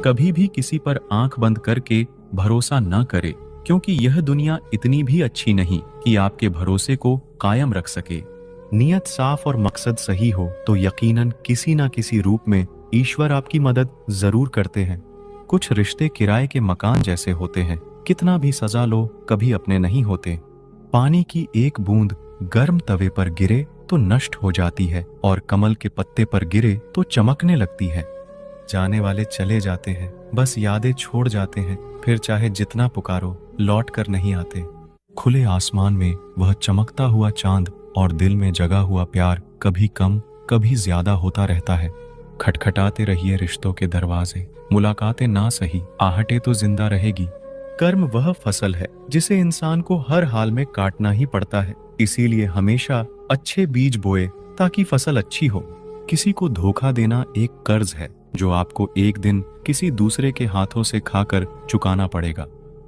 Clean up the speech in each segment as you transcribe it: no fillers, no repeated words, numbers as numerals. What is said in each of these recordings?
कभी भी किसी पर आंख बंद करके भरोसा न करे, क्योंकि यह दुनिया इतनी भी अच्छी नहीं कि आपके भरोसे को कायम रख सके। नियत साफ और मकसद सही हो तो यकीनन किसी न किसी रूप में ईश्वर आपकी मदद जरूर करते हैं। कुछ रिश्ते किराए के मकान जैसे होते हैं, कितना भी सजा लो कभी अपने नहीं होते। पानी की एक बूंद गर्म तवे पर गिरे तो नष्ट हो जाती है और कमल के पत्ते पर गिरे तो चमकने लगती है। जाने वाले चले जाते हैं, बस यादें छोड़ जाते हैं, फिर चाहे जितना पुकारो लौट कर नहीं आते। खुले आसमान में वह चमकता हुआ चांद और दिल में जगा हुआ प्यार कभी कम कभी ज्यादा होता रहता है। खटखटाते रहिए रिश्तों के दरवाजे, मुलाकातें ना सही आहटें तो जिंदा रहेगी। कर्म वह फसल है जिसे इंसान को हर हाल में काटना ही पड़ता है, इसीलिए हमेशा अच्छे बीज बोए ताकि फसल अच्छी हो। किसी को धोखा देना एक कर्ज है जो आपको एक दिन किसी दूसरे के हाथों से खाकर चुकाना पड़ेगा।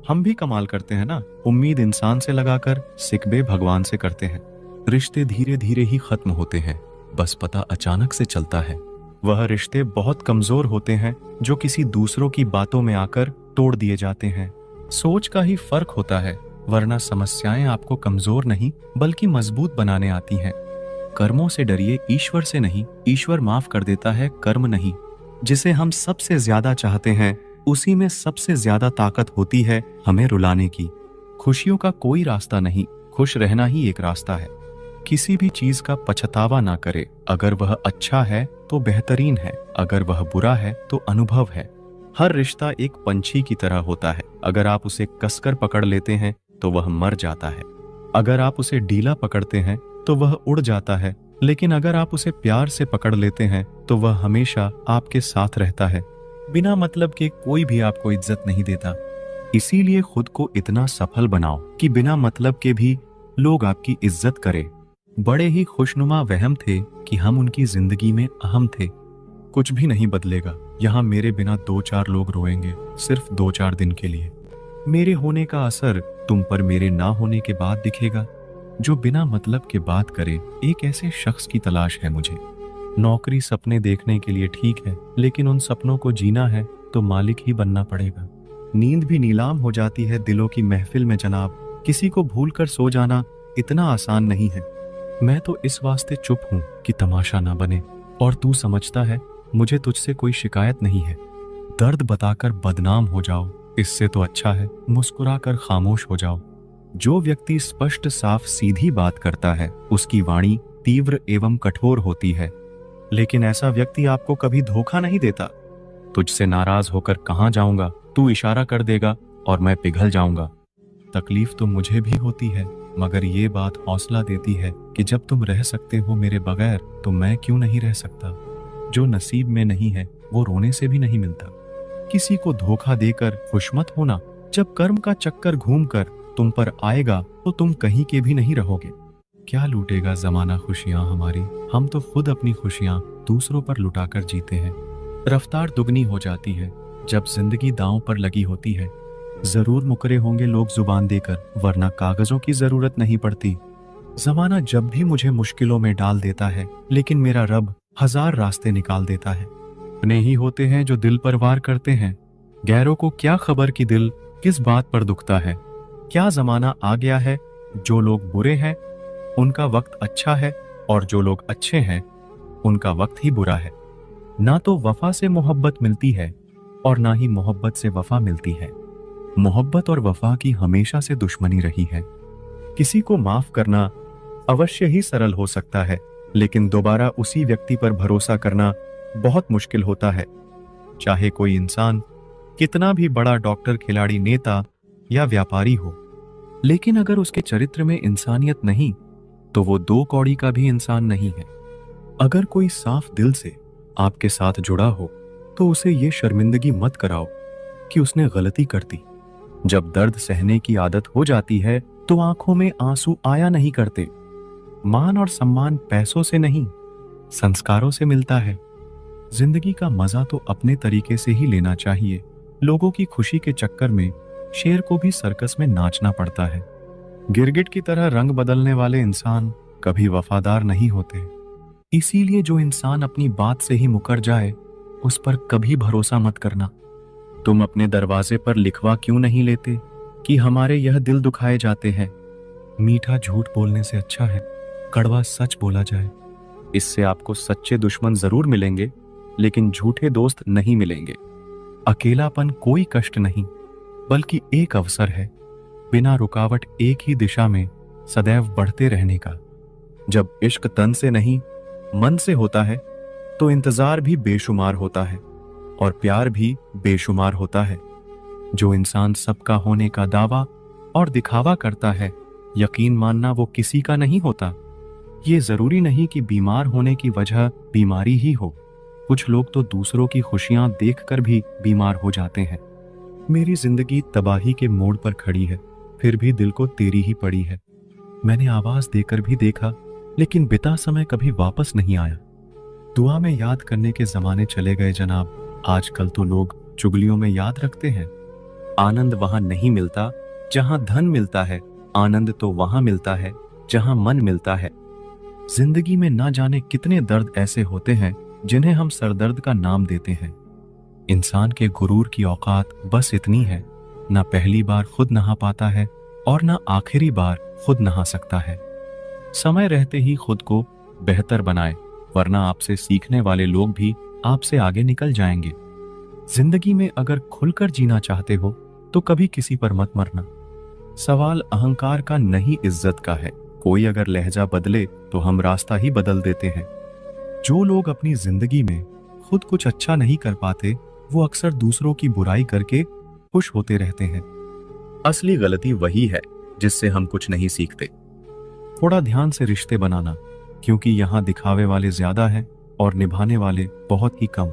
हम भी कमाल करते हैं ना, उम्मीद इंसान से लगाकर सिकबे भगवान से करते हैं। रिश्ते धीरे धीरे ही खत्म होते हैं, बस पता अचानक से चलता है। वह रिश्ते बहुत कमजोर होते हैं जो किसी दूसरों की बातों में आकर तोड़ दिए जाते हैं। सोच का ही फर्क होता है, वरना समस्याएं आपको कमजोर नहीं बल्कि मजबूत बनाने आती हैं। कर्मों से डरिए, ईश्वर से नहीं। ईश्वर माफ कर देता है, कर्म नहीं। जिसे हम सबसे ज्यादा चाहते हैं उसी में सबसे ज्यादा ताकत होती है हमें रुलाने की। खुशियों का कोई रास्ता नहीं, खुश रहना ही एक रास्ता है। किसी भी चीज का पछतावा ना करे, अगर वह अच्छा है तो बेहतरीन है, अगर वह बुरा है तो अनुभव है। हर रिश्ता एक पंछी की तरह होता है, अगर आप उसे कसकर पकड़ लेते हैं तो वह मर जाता है, अगर आप उसे ढीला पकड़ते हैं तो वह उड़ जाता है, लेकिन अगर आप उसे प्यार से पकड़ लेते हैं तो वह हमेशा आपके साथ रहता है। बिना मतलब के कोई भी आपको इज्जत नहीं देता, इसीलिए खुद को इतना सफल बनाओ कि बिना मतलब के भी लोग आपकी इज्जत करें। बड़े ही खुशनुमा वहम थे कि हम उनकी जिंदगी में अहम थे। कुछ भी नहीं बदलेगा, यहाँ मेरे बिना 2-4 लोग रोएंगे, सिर्फ 2-4 दिन के लिए। मेरे होने का असर तुम पर मेरे ना होने के बाद दिखेगा। जो बिना मतलब के बात करे, एक ऐसे शख्स की तलाश है मुझे। नौकरी सपने देखने के लिए ठीक है, लेकिन उन सपनों को जीना है तो मालिक ही बनना पड़ेगा। नींद भी नीलाम हो जाती है दिलों की महफिल में जनाब। किसी को भूल कर सो जाना इतना आसान नहीं है। मैं तो इस वास्ते चुप हूँ कि तमाशा ना बने, और तू समझता है मुझे तुझसे कोई शिकायत नहीं है। दर्द बताकर बदनाम हो जाओ, इससे तो अच्छा है मुस्कुरा कर खामोश हो जाओ। जो व्यक्ति स्पष्ट साफ सीधी बात करता है उसकी वाणी तीव्र एवं कठोर होती है, लेकिन ऐसा व्यक्ति आपको कभी धोखा नहीं देता। तुझसे नाराज होकर कहाँ जाऊंगा, तू इशारा कर देगा और मैं पिघल जाऊंगा। तकलीफ तो मुझे भी होती है, मगर ये बात हौसला देती है कि जब तुम रह सकते हो मेरे बगैर तो मैं क्यों नहीं रह सकता। जो नसीब में नहीं है वो रोने से भी नहीं मिलता। किसी को धोखा देकर खुश मत होना। जब कर्म का चक्कर घूमकर तुम पर आएगा तो तुम कहीं के भी नहीं रहोगे। क्या लूटेगा जमाना खुशियां हमारी, हम तो खुद अपनी खुशियां दूसरों पर लुटाकर जीते हैं। रफ्तार दुगनी हो जाती है जब जिंदगी दांव पर लगी होती है। जरूर मुकरे होंगे लोग जुबान देकर, वरना कागजों की जरूरत नहीं पड़ती। जमाना जब भी मुझे मुश्किलों में डाल देता है, लेकिन मेरा रब 1000 रास्ते निकाल देता है। अपने ही होते हैं जो दिल पर वार करते हैं। गैरों को क्या खबर कि दिल किस बात पर दुखता है। क्या जमाना आ गया है, जो लोग बुरे हैं उनका वक्त अच्छा है, और जो लोग अच्छे हैं उनका वक्त ही बुरा है। ना तो वफा से मोहब्बत मिलती है और ना ही मोहब्बत से वफा मिलती है। मोहब्बत और वफा की हमेशा से दुश्मनी रही है। किसी को माफ करना अवश्य ही सरल हो सकता है, लेकिन दोबारा उसी व्यक्ति पर भरोसा करना बहुत मुश्किल होता है। चाहे कोई इंसान कितना भी बड़ा डॉक्टर, खिलाड़ी, नेता या व्यापारी हो, लेकिन अगर उसके चरित्र में इंसानियत नहीं तो वो 2 कौड़ी का भी इंसान नहीं है। अगर कोई साफ दिल से आपके साथ जुड़ा हो तो उसे ये शर्मिंदगी मत कराओ कि उसने गलती कर दी। जब दर्द सहने की आदत हो जाती है तो आंखों में आंसू आया नहीं करते। मान और सम्मान पैसों से नहीं, संस्कारों से मिलता है। जिंदगी का मजा तो अपने तरीके से ही लेना चाहिए। लोगों की खुशी के चक्कर में शेर को भी सर्कस में नाचना पड़ता है। गिरगिट की तरह रंग बदलने वाले इंसान कभी वफादार नहीं होते। इसीलिए जो इंसान अपनी बात से ही मुकर जाए उस पर कभी भरोसा मत करना। तुम अपने दरवाजे पर लिखवा क्यों नहीं लेते कि हमारे यह दिल दुखाए जाते हैं। मीठा झूठ बोलने से अच्छा है कड़वा सच बोला जाए। इससे आपको सच्चे दुश्मन जरूर मिलेंगे, लेकिन झूठे दोस्त नहीं मिलेंगे। अकेलापन कोई कष्ट नहीं, बल्कि एक अवसर है, बिना रुकावट एक ही दिशा में सदैव बढ़ते रहने का। जब इश्क तन से नहीं मन से होता है, तो इंतजार भी बेशुमार होता है और प्यार भी बेशुमार होता है। जो इंसान सबका होने का दावा और दिखावा करता है, यकीन मानना वो किसी का नहीं होता। ये जरूरी नहीं कि बीमार होने की वजह बीमारी ही हो। कुछ लोग तो दूसरों की खुशियां देखकर भी बीमार हो जाते हैं। मेरी जिंदगी तबाही के मोड़ पर खड़ी है, फिर भी दिल को तेरी ही पड़ी है। मैंने आवाज देकर भी देखा, लेकिन बिता समय कभी वापस नहीं आया। दुआ में याद करने के जमाने चले गए जनाब। आजकल तो लोग चुगलियों में याद रखते हैं। आनंद वहां नहीं मिलता जहां धन मिलता है, आनंद तो वहां मिलता है जहां मन मिलता है। जिंदगी में ना जाने कितने दर्द ऐसे होते हैं जिन्हें हम सरदर्द का नाम देते हैं। इंसान के गुरूर की औकात बस इतनी है, ना पहली बार खुद नहा पाता है और ना आखिरी बार खुद नहा सकता है। समय रहते ही खुद को बेहतर बनाए, वरना आपसे सीखने वाले लोग भी आपसे आगे निकल जाएंगे। जिंदगी में अगर खुलकर जीना चाहते हो तो कभी किसी पर मत मरना। सवाल अहंकार का नहीं, इज्जत का है। कोई अगर लहजा बदले तो हम रास्ता ही बदल देते हैं। जो लोग अपनी जिंदगी में खुद कुछ अच्छा नहीं कर पाते, वो अक्सर दूसरों की बुराई करके खुश होते रहते हैं। असली गलती वही है जिससे हम कुछ नहीं सीखते। थोड़ा ध्यान से रिश्ते बनाना, क्योंकि यहां दिखावे वाले ज्यादा हैं और निभाने वाले बहुत ही कम।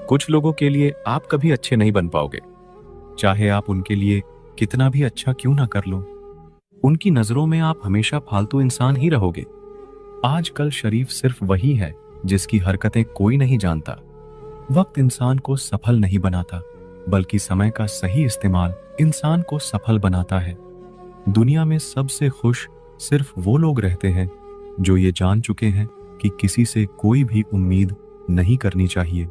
कुछ लोगों के लिए आप कभी अच्छे नहीं बन पाओगे, चाहे आप उनके लिए कितना भी अच्छा क्यों ना कर लो। उनकी नजरों में आप हमेशा फालतू इंसान ही रहोगे। आजकल शरीफ सिर्फ वही है जिसकी हरकतें कोई नहीं जानता। वक्त इंसान को सफल नहीं बनाता, बल्कि समय का सही इस्तेमाल इंसान को सफल बनाता है। दुनिया में सबसे खुश सिर्फ वो लोग रहते हैं जो ये जान चुके हैं कि किसी से कोई भी उम्मीद नहीं करनी चाहिए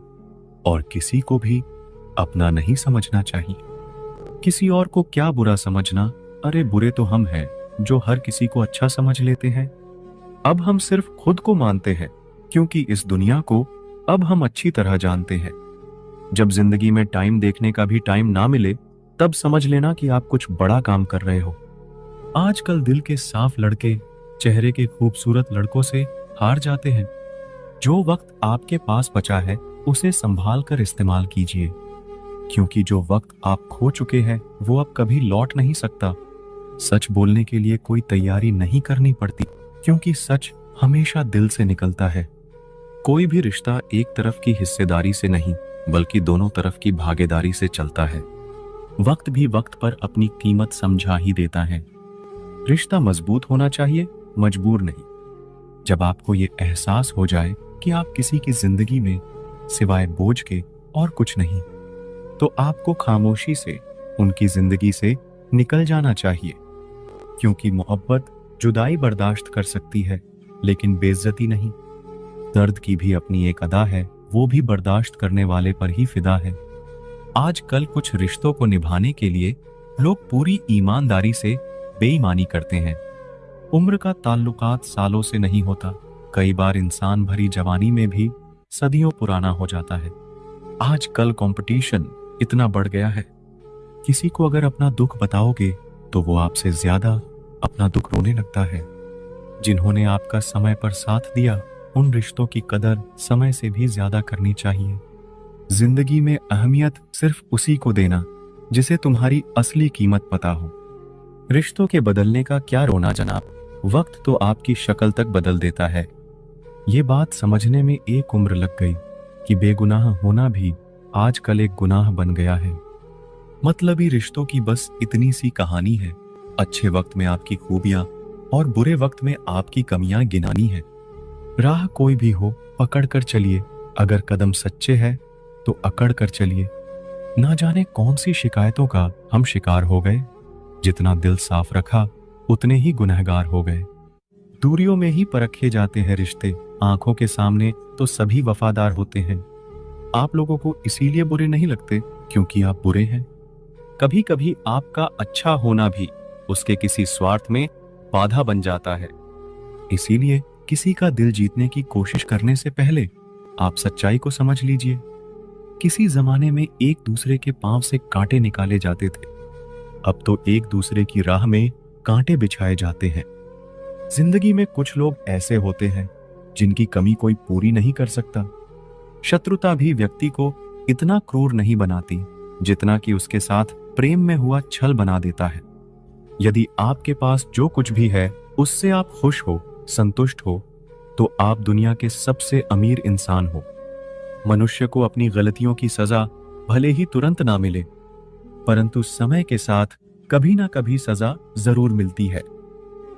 और किसी को भी अपना नहीं समझना चाहिए। किसी और को क्या बुरा समझना, अरे बुरे तो हम हैं जो हर किसी को अच्छा समझ लेते हैं। अब हम सिर्फ खुद को मानते हैं, क्योंकि इस दुनिया को अब हम अच्छी तरह जानते हैं। जब जिंदगी में टाइम देखने का भी टाइम ना मिले, तब समझ लेना कि आप कुछ बड़ा काम कर रहे हो। आजकल दिल के साफ लड़के चेहरे के खूबसूरत लड़कों से हार जाते हैं। जो वक्त आपके पास बचा है, उसे संभाल कर इस्तेमाल कीजिए, क्योंकि जो वक्त आप खो चुके हैं वो अब कभी लौट नहीं सकता। सच बोलने के लिए कोई तैयारी नहीं करनी पड़ती, क्योंकि सच हमेशा दिल से निकलता है। कोई भी रिश्ता एक तरफ की हिस्सेदारी से नहीं, बल्कि दोनों तरफ की भागीदारी से चलता है। वक्त भी वक्त पर अपनी कीमत समझा ही देता है। रिश्ता मजबूत होना चाहिए, मजबूर नहीं। जब आपको ये एहसास हो जाए कि आप किसी की जिंदगी में सिवाय बोझ के और कुछ नहीं, तो आपको खामोशी से उनकी जिंदगी से निकल जाना चाहिए, क्योंकि मोहब्बत जुदाई बर्दाश्त कर सकती है, लेकिन बेइज्जती नहीं। दर्द की भी अपनी एक अदा है, वो भी बर्दाश्त करने वाले पर ही फिदा है। आजकल कुछ रिश्तों को निभाने के लिए लोग पूरी ईमानदारी से बेईमानी करते हैं। उम्र का ताल्लुकात सालों से नहीं होता। कई बार इंसान भरी जवानी में भी सदियों पुराना हो जाता है। आजकल कंपटीशन इतना बढ़ गया है, किसी को अगर अपना दुख बताओगे तो वो आपसे ज्यादा अपना दुख रोने लगता है। जिन्होंने आपका समय पर साथ दिया, उन रिश्तों की कदर समय से भी ज्यादा करनी चाहिए। जिंदगी में अहमियत सिर्फ उसी को देना जिसे तुम्हारी असली कीमत पता हो। रिश्तों के बदलने का क्या रोना जनाब, वक्त तो आपकी शक्ल तक बदल देता है। ये बात समझने में एक उम्र लग गई कि बेगुनाह होना भी आजकल एक गुनाह बन गया है। मतलबी रिश्तों की बस इतनी सी कहानी है। अच्छे वक्त में आपकी खूबियां और बुरे वक्त में आपकी कमियां गिनानी है। राह कोई भी हो, पकड़ कर चलिए। अगर कदम सच्चे हैं तो अकड़ कर चलिए। ना जाने कौन सी शिकायतों का हम शिकार हो गए। जितना दिल साफ रखा उतने ही गुनहगार हो गए। दूरियों में ही परखे जाते हैं रिश्ते, आंखों के सामने तो सभी वफादार होते हैं। आप लोगों को इसीलिए बुरे नहीं लगते क्योंकि आप बुरे हैं। कभी कभी आपका अच्छा होना भी उसके किसी स्वार्थ में बाधा बन जाता है। इसीलिए किसी का दिल जीतने की कोशिश करने से पहले आप सच्चाई को समझ लीजिए। किसी जमाने में एक दूसरे के पांव से कांटे निकाले जाते थे, अब तो एक दूसरे की राह में कांटे बिछाए जाते हैं। जिंदगी में कुछ लोग ऐसे होते हैं जिनकी कमी कोई पूरी नहीं कर सकता। शत्रुता भी व्यक्ति को इतना क्रूर नहीं बनाती जितना कि उसके साथ प्रेम में हुआ छल बना देता है। यदि आपके पास जो कुछ भी है उससे आप खुश हो, संतुष्ट हो, तो आप दुनिया के सबसे अमीर इंसान हो। मनुष्य को अपनी गलतियों की सजा भले ही तुरंत ना मिले, परंतु समय के साथ कभी ना कभी सजा जरूर मिलती है।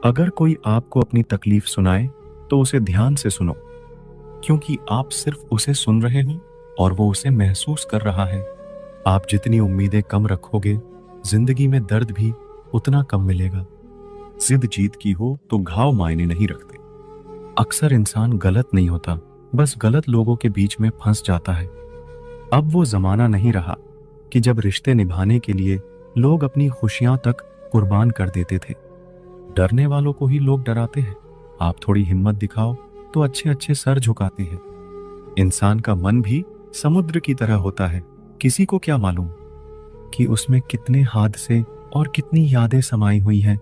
अगर कोई आपको अपनी तकलीफ सुनाए तो उसे ध्यान से सुनो, क्योंकि आप सिर्फ उसे सुन रहे हो और वो उसे महसूस कर रहा है। आप जितनी उम्मीदें कम रखोगे, जिंदगी में दर्द भी उतना कम मिलेगा। जिद जीत की हो तो घाव मायने नहीं रखते। अक्सर इंसान गलत नहीं होता, बस गलत लोगों के बीच में फंस जाता है। अब वो जमाना नहीं रहा कि जब रिश्ते निभाने के लिए लोग अपनी खुशियां तक कुर्बान कर देते थे। डरने वालों को ही लोग डराते हैं। आप थोड़ी हिम्मत दिखाओ तो अच्छे अच्छे सर झुकाते हैं। इंसान का मन भी समुद्र की तरह होता है। किसी को क्या मालूम कि उसमें कितने हादसे और कितनी यादें समाई हुई हैं।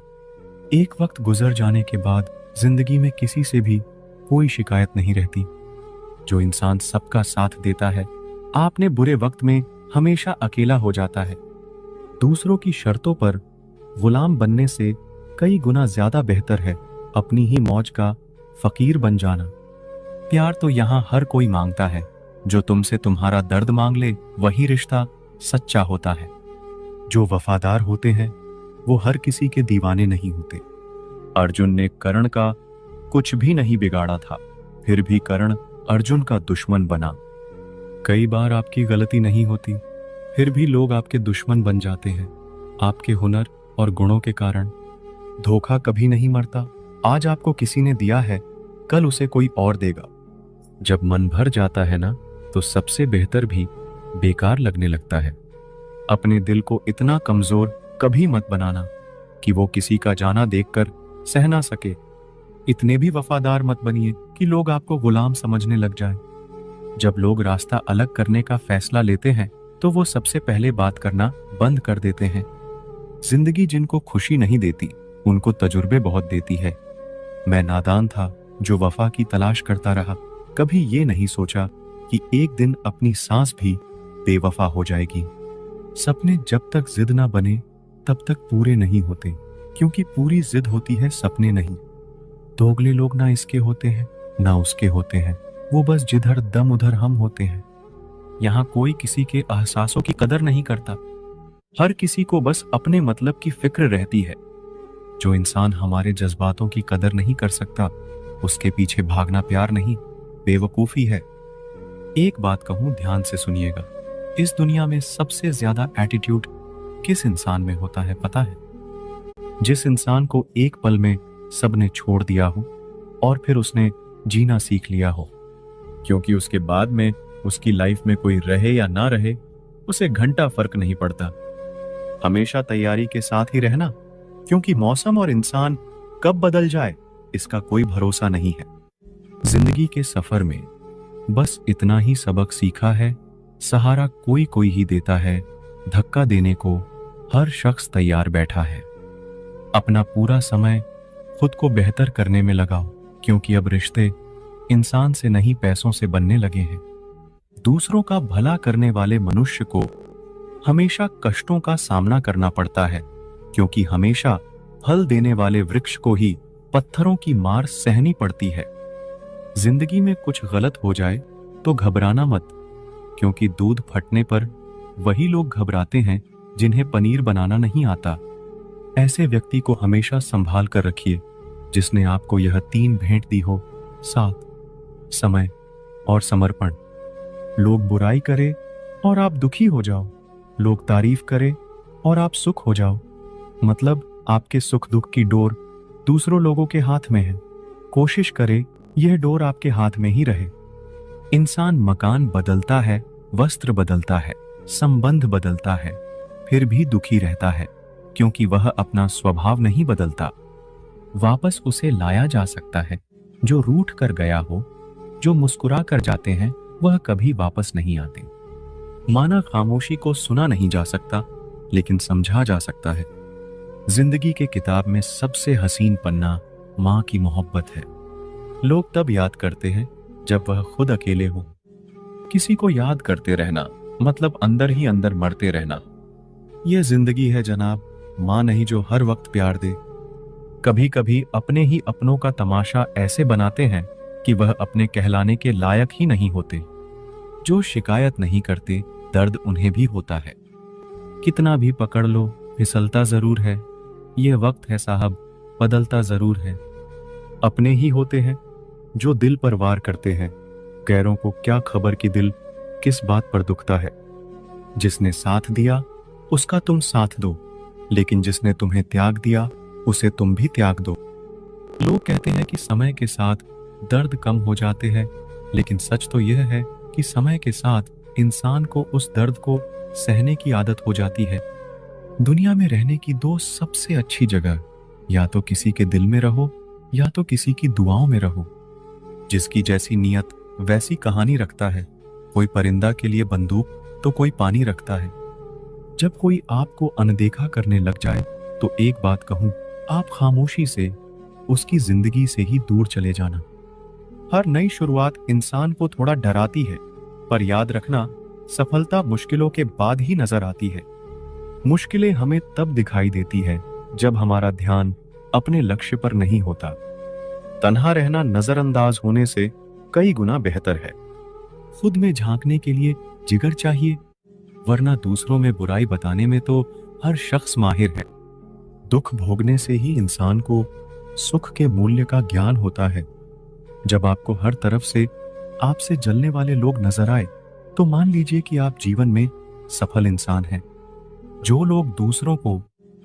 एक वक्त गुजर जाने के बाद जिंदगी में किसी से भी कोई शिकायत नहीं रहती। जो इंसान सबका साथ देता है, आपने बुरे वक्त में हमेशा अकेला हो जाता है। दूसरों की शर्तों पर गुलाम बनने से कई गुना ज्यादा बेहतर है अपनी ही मौज का फकीर बन जाना। प्यार तो यहां हर कोई मांगता है। जो तुमसे तुम्हारा दर्द मांग ले वही रिश्ता सच्चा होता है। जो वफादार होते हैं वो हर किसी के दीवाने नहीं होते। अर्जुन ने कर्ण का कुछ भी नहीं बिगाड़ा था, फिर भी कर्ण अर्जुन का दुश्मन बना। कई बार आपकी गलती नहीं होती, फिर भी लोग आपके दुश्मन बन जाते हैं आपके हुनर और गुणों के कारण। धोखा कभी नहीं मरता। आज आपको किसी ने दिया है, कल उसे कोई और देगा। जब मन भर जाता है ना, तो सबसे बेहतर भी बेकार लगने लगता है। अपने दिल को इतना कमजोर कभी मत बनाना कि वो किसी का जाना देखकर सह ना सके। इतने भी वफादार मत बनिए कि लोग आपको गुलाम समझने लग जाएं। जब लोग रास्ता अलग करने का फैसला लेते हैं तो वो सबसे पहले बात करना बंद कर देते हैं। जिंदगी जिनको खुशी नहीं देती उनको तजुर्बे बहुत देती है। मैं नादान था जो वफा की तलाश करता रहा। कभी ये नहीं सोचा कि एक दिन अपनी सांस भी बेवफा हो जाएगी। सपने जब तक जिद ना बने तब तक पूरे नहीं होते, क्योंकि पूरी जिद होती है, सपने नहीं। दोगले लोग ना इसके होते हैं ना उसके होते हैं, वो बस जिधर दम उधर हम होते हैं। यहाँ कोई किसी के एहसासों की कदर नहीं करता। हर किसी को बस अपने मतलब की फिक्र रहती है। जो इंसान हमारे जज्बातों की कदर नहीं कर सकता, उसके पीछे भागना प्यार नहीं, बेवकूफी है। एक बात कहूं, ध्यान से सुनिएगा। इस दुनिया में सबसे ज्यादा एटीट्यूड किस इंसान में होता है पता है? जिस इंसान को एक पल में सबने छोड़ दिया हो और फिर उसने जीना सीख लिया हो। क्योंकि उसके बाद में उसकी लाइफ में कोई रहे या ना रहे, उसे घंटा फर्क नहीं पड़ता। हमेशा तैयारी के साथ ही रहना, क्योंकि मौसम और इंसान कब बदल जाए इसका कोई भरोसा नहीं है। जिंदगी के सफर में बस इतना ही सबक सीखा है, सहारा कोई कोई ही देता है, धक्का देने को हर शख्स तैयार बैठा है। अपना पूरा समय खुद को बेहतर करने में लगाओ, क्योंकि अब रिश्ते इंसान से नहीं पैसों से बनने लगे हैं। दूसरों का भला करने वाले मनुष्य को हमेशा कष्टों का सामना करना पड़ता है, क्योंकि हमेशा फल देने वाले वृक्ष को ही पत्थरों की मार सहनी पड़ती है। जिंदगी में कुछ गलत हो जाए तो घबराना मत, क्योंकि दूध फटने पर वही लोग घबराते हैं जिन्हें पनीर बनाना नहीं आता। ऐसे व्यक्ति को हमेशा संभाल कर रखिए जिसने आपको यह 3 भेंट दी हो, साथ, समय और समर्पण। लोग बुराई करे और आप दुखी हो जाओ, लोग तारीफ करे और आप सुख हो जाओ। मतलब आपके सुख दुख की डोर दूसरों लोगों के हाथ में है। कोशिश करे यह डोर आपके हाथ में ही रहे। इंसान मकान बदलता है, वस्त्र बदलता है, संबंध बदलता है फिर भी दुखी रहता है, क्योंकि वह अपना स्वभाव नहीं बदलता। वापस उसे लाया जा सकता है जो रूठ कर गया हो। जो मुस्कुरा कर जाते हैं वह कभी वापस नहीं आते। माना खामोशी को सुना नहीं जा सकता, लेकिन समझा जा सकता है। जिंदगी के किताब में सबसे हसीन पन्ना माँ की मोहब्बत है। लोग तब याद करते हैं जब वह खुद अकेले हो। किसी को याद करते रहना मतलब अंदर ही अंदर मरते रहना। यह जिंदगी है जनाब, माँ नहीं जो हर वक्त प्यार दे। कभी कभी अपने ही अपनों का तमाशा ऐसे बनाते हैं कि वह अपने कहलाने के लायक ही नहीं होते। जो शिकायत नहीं करते दर्द उन्हें भी होता है। कितना भी पकड़ लो फिसलता जरूर है। यह वक्त है साहब, बदलता जरूर है। अपने ही होते हैं जो दिल पर वार करते हैं। गैरों को क्या खबर कि दिल किस बात पर दुखता है। जिसने साथ दिया उसका तुम साथ दो, लेकिन जिसने तुम्हें त्याग दिया उसे तुम भी त्याग दो। लोग कहते हैं कि समय के साथ दर्द कम हो जाते हैं, लेकिन सच तो यह है कि समय के साथ इंसान को उस दर्द को सहने की आदत हो जाती है। दुनिया में रहने की दो सबसे अच्छी जगह, या तो किसी के दिल में रहो या तो किसी की दुआओं में रहो। जिसकी जैसी नीयत वैसी कहानी रखता है। कोई परिंदा के लिए बंदूक तो कोई पानी रखता है। जब कोई आपको अनदेखा करने लग जाए तो एक बात कहूं, आप खामोशी से उसकी जिंदगी से ही दूर चले जाना। हर नई शुरुआत इंसान को थोड़ा डराती है, पर याद रखना सफलता मुश्किलों के बाद ही नजर आती है। मुश्किलें हमें तब दिखाई देती है जब हमारा ध्यान अपने लक्ष्य पर नहीं होता। तन्हा रहना नजरअंदाज होने से कई गुना बेहतर है। खुद में झांकने के लिए जिगर चाहिए, वरना दूसरों में बुराई बताने में तो हर शख्स माहिर है। दुख भोगने से ही इंसान को सुख के मूल्य का ज्ञान होता है। जब आपको हर तरफ से आपसे जलने वाले लोग नजर आए तो मान लीजिए कि आप जीवन में सफल इंसान हैं। जो लोग दूसरों को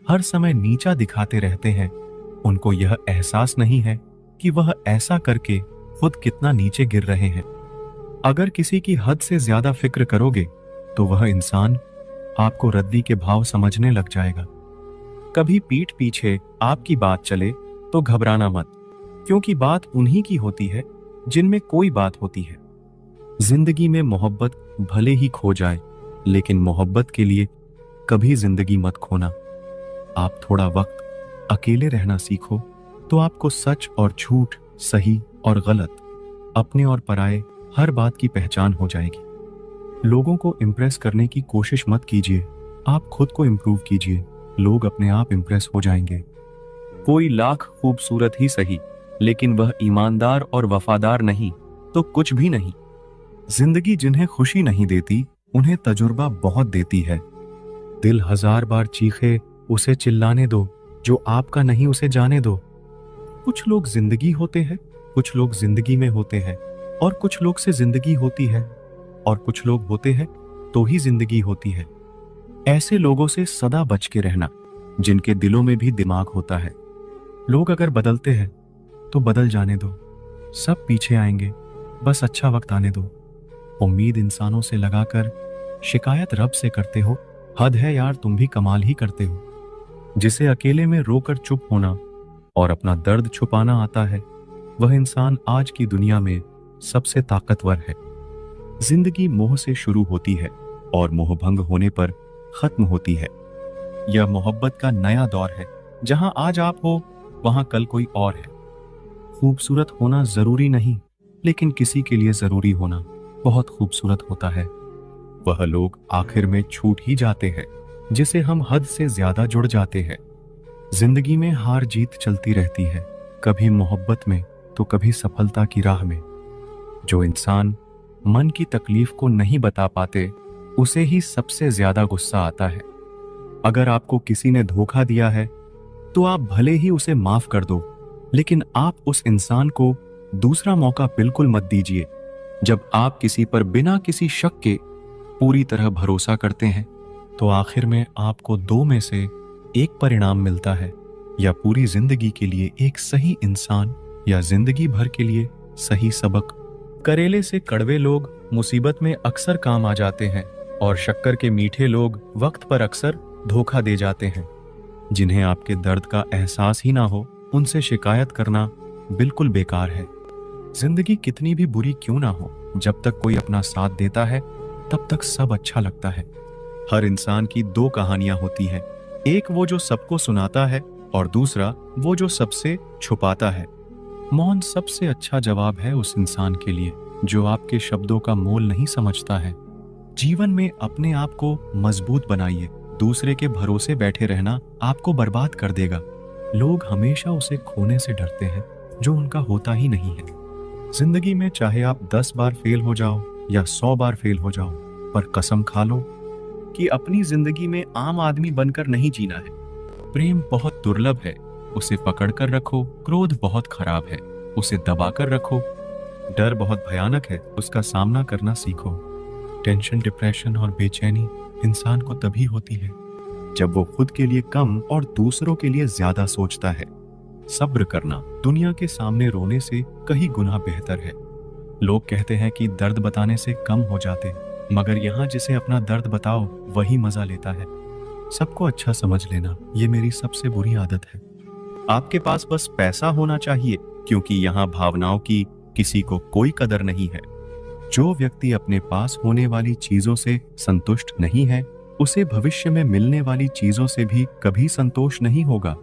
हर समय नीचा दिखाते रहते हैं, उनको यह एहसास नहीं है कि वह ऐसा करके खुद कितना नीचे गिर रहे हैं। अगर किसी की हद से ज्यादा फिक्र करोगे तो वह इंसान आपको रद्दी के भाव समझने लग जाएगा। कभी पीठ पीछे आपकी बात चले तो घबराना मत, क्योंकि बात उन्हीं की होती है जिनमें कोई बात होती है। जिंदगी में मोहब्बत भले ही खो जाए, लेकिन मोहब्बत के लिए कभी जिंदगी मत खोना। आप थोड़ा वक्त अकेले रहना सीखो तो आपको सच और झूठ, सही और गलत, अपने और पराये हर बात की पहचान हो जाएगी। लोगों को इम्प्रेस करने की कोशिश मत कीजिए, आप खुद को इम्प्रूव कीजिए। लोग अपने आप इम्प्रेस हो जाएंगे। कोई लाख खूबसूरत ही सही, लेकिन वह ईमानदार और वफादार नहीं तो कुछ भी नहीं। जिंदगी जिन्हें खुशी नहीं देती उन्हें तजुर्बा बहुत देती है। दिल 1000 बार चीखे उसे चिल्लाने दो, जो आपका नहीं उसे जाने दो। कुछ लोग जिंदगी होते हैं, कुछ लोग जिंदगी में होते हैं, और कुछ लोग से जिंदगी होती है, और कुछ लोग होते हैं तो ही जिंदगी होती है। ऐसे लोगों से सदा बच के रहना जिनके दिलों में भी दिमाग होता है। लोग अगर बदलते हैं तो बदल जाने दो, सब पीछे आएंगे, बस अच्छा वक्त आने दो। उम्मीद इंसानों से लगाकर शिकायत रब से करते हो, हद है यार, तुम भी कमाल ही करते हो। जिसे अकेले में रोकर चुप होना और अपना दर्द छुपाना आता है, वह इंसान आज की दुनिया में सबसे ताकतवर है। जिंदगी मोह से शुरू होती है और मोहभंग होने पर खत्म होती है। यह मोहब्बत का नया दौर है, जहां आज आप हो वहां कल कोई और है। खूबसूरत होना जरूरी नहीं, लेकिन किसी के लिए जरूरी होना बहुत खूबसूरत होता है। वह लोग आखिर में छूट ही जाते हैं जिसे हम हद से ज्यादा जुड़ जाते हैं। जिंदगी में हार जीत चलती रहती है, कभी मोहब्बत में तो कभी सफलता की राह में। जो इंसान मन की तकलीफ को नहीं बता पाते, उसे ही सबसे ज्यादा गुस्सा आता है। अगर आपको किसी ने धोखा दिया है तो आप भले ही उसे माफ कर दो, लेकिन आप उस इंसान को दूसरा मौका बिल्कुल मत दीजिए। जब आप किसी पर बिना किसी शक के पूरी तरह भरोसा करते हैं तो आखिर में आपको दो में से एक परिणाम मिलता है, या पूरी जिंदगी के लिए एक सही इंसान, या जिंदगी भर के लिए सही सबक। करेले से कड़वे लोग मुसीबत में अक्सर काम आ जाते हैं, और शक्कर के मीठे लोग वक्त पर अक्सर धोखा दे जाते हैं। जिन्हें आपके दर्द का एहसास ही ना हो, उनसे शिकायत करना बिल्कुल बेकार है। जिंदगी कितनी भी बुरी क्यों ना हो, जब तक कोई अपना साथ देता है तब तक सब अच्छा लगता है। हर इंसान की दो कहानियां होती हैं, एक वो जो सबको सुनाता है और दूसरा वो जो सबसे छुपाता है। मौन सबसे अच्छा जवाब है उस इंसान के लिए जो आपके शब्दों का मोल नहीं समझता है। जीवन में अपने आप को मजबूत बनाइए। दूसरे के भरोसे बैठे रहना आपको बर्बाद कर देगा। लोग हमेशा उसे खोने से डरते हैं जो उनका होता ही नहीं है। जिंदगी में चाहे आप 10 बार फेल हो जाओ या 100 बार फेल हो जाओ, पर कसम खा लो कि अपनी जिंदगी में आम आदमी बनकर नहीं जीना है। प्रेम बहुत दुर्लभ है, उसे पकड़कर रखो। क्रोध बहुत खराब है, उसे दबाकर रखो। डर बहुत भयानक है, उसका सामना करना सीखो। टेंशन, डिप्रेशन और बेचैनी इंसान को तभी होती है जब वो खुद के लिए कम और दूसरों के लिए ज्यादा सोचता है। सब्र करना दुनिया के सामने रोने से कहीं गुना बेहतर है। लोग कहते हैं कि दर्द बताने से कम हो जाते, मगर यहाँ जिसे अपना दर्द बताओ वही मजा लेता है। सबको अच्छा समझ लेना ये मेरी सबसे बुरी आदत है। आपके पास बस पैसा होना चाहिए, क्योंकि यहाँ भावनाओं की किसी को कोई कदर नहीं है। जो व्यक्ति अपने पास होने वाली चीजों से संतुष्ट नहीं है, उसे भविष्य में मिलने वाली चीजों से भी कभी संतोष नहीं होगा।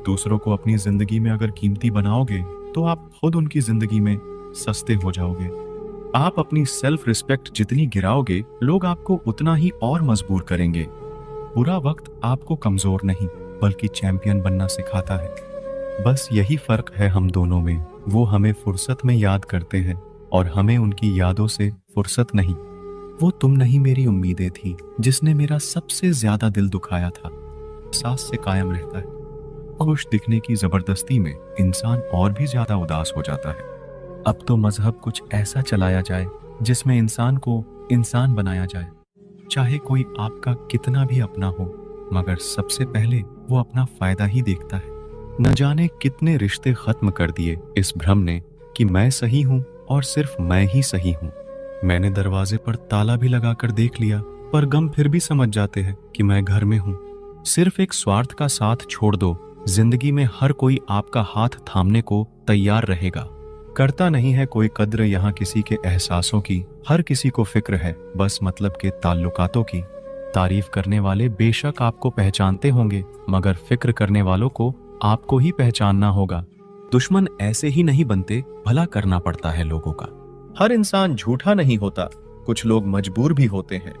दूसरों को अपनी जिंदगी में अगर कीमती बनाओगे तो आप खुद उनकी जिंदगी में सस्ते हो जाओगे। आप अपनी सेल्फ रिस्पेक्ट जितनी गिराओगे, लोग आपको उतना ही और मजबूर करेंगे। बुरा वक्त आपको कमजोर नहीं बल्कि चैंपियन बनना सिखाता है। बस यही फर्क है हम दोनों में। वो हमें फुर्सत में याद करते हैं और हमें उनकी यादों से फुर्सत नहीं। वो तुम नहीं मेरी उम्मीदें थी जिसने मेरा सबसे ज्यादा दिल दुखाया था। सांस से कायम रहता है। खुश दिखने की जबरदस्ती में इंसान और भी ज्यादा उदास हो जाता है। अब तो मजहब कुछ ऐसा चलाया जाए जिसमें इंसान को इंसान बनाया जाए। चाहे कोई आपका कितना भी अपना हो, मगर सबसे पहले वो अपना फायदा ही देखता है। न जाने कितने रिश्ते खत्म कर दिए इस भ्रम ने कि मैं सही हूं और सिर्फ मैं ही सही हूं। मैंने दरवाजे पर ताला भी लगाकर देख लिया, पर गम फिर भी समझ जाते हैं कि मैं घर में हूं। सिर्फ एक स्वार्थ का साथ छोड़ दो, जिंदगी में हर कोई आपका हाथ थामने को तैयार रहेगा। करता नहीं है कोई कद्र यहाँ किसी के एहसासों की। हर किसी को फिक्र है बस मतलब के ताल्लुकातों की। तारीफ करने वाले बेशक आपको पहचानते होंगे, मगर फिक्र करने वालों को आपको ही पहचानना होगा। दुश्मन ऐसे ही नहीं बनते, भला करना पड़ता है लोगों का। हर इंसान झूठा नहीं होता, कुछ लोग मजबूर भी होते हैं।